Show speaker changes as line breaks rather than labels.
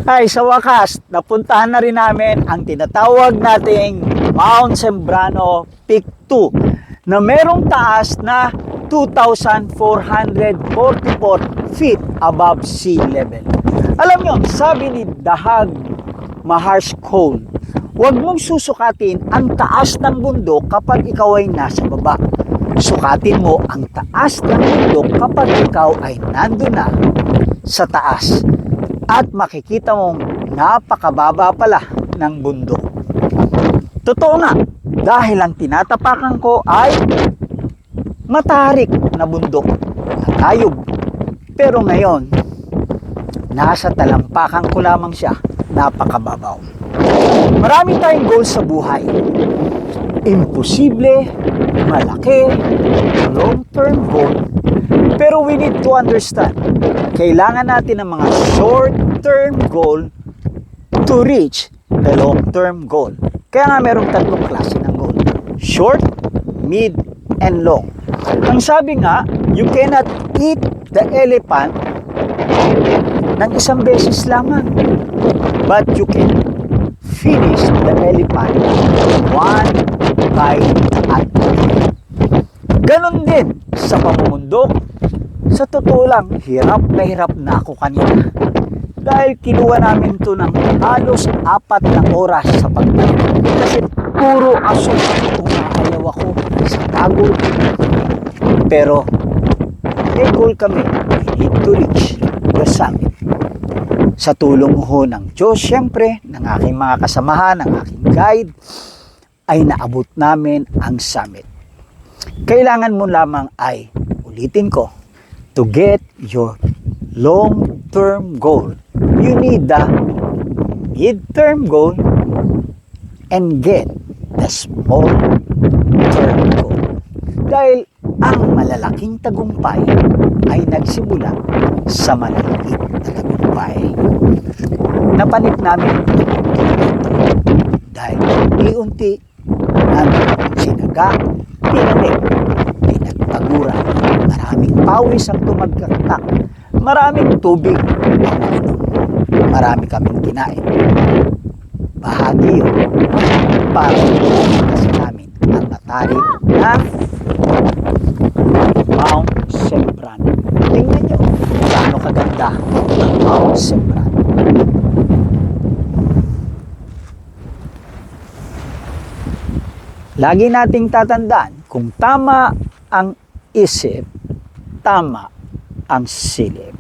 Ay, sa wakas, napuntahan na rin namin ang tinatawag nating Mount Sembrano Peak 2 na merong taas na 2,444 feet above sea level. Alam nyo, sabi ni Dahag Maharshkohl, huwag mong susukatin ang taas ng bundok kapag ikaw ay nasa baba. Sukatin mo ang taas ng bundok kapag ikaw ay nandun na sa taas. At makikita mong napakababa pala ng bundok. Totoo nga, dahil ang tinatapakan ko ay matarik na bundok, natayog. Pero ngayon, nasa talampakan ko lamang siya, napakababaw. Marami tayong goals sa buhay. Imposible, malaki, long-term goal. Pero we need to understand, kailangan natin ng mga short-term goal to reach the long-term goal. Kaya nga merong tatlong klase ng goal. Short, mid, and long. Ang sabi nga, you cannot eat the elephant ng isang beses lamang. But you can finish the elephant one bite at a time. Ganon din sa pamumundok. Sa totoo lang, hirap na ako kanina. Dahil kinuha namin ito ng halos 4 na oras sa pagbalik. Kasi puro asok umaayaw ako sa tagol. Pero may goal kami. We need to reach the summit. Sa tulong ho ng Diyos, syempre, ng aking mga kasamahan, ng aking guide, ay naabot namin ang summit. Kailangan mo lamang ay, ulitin ko, to get your long-term goal, you need the mid-term goal and get the small-term goal. Dahil ang malalaking tagumpay ay nagsimula sa maliliit na tagumpay. Napanip namin dahil unti-unti namin sinaga, pinanip, pinagpaguran. Maraming pawis ang tumagkaktak. Maraming tubig ang nainom. Marami kaming kinain. Bahagi yun para kasi namin ang matarik na Mount Sembrano. Tingnan nyo gaano kaganda ang Mount Sembrano. Lagi nating tatandaan, kung tama ang isip, tama ang silip.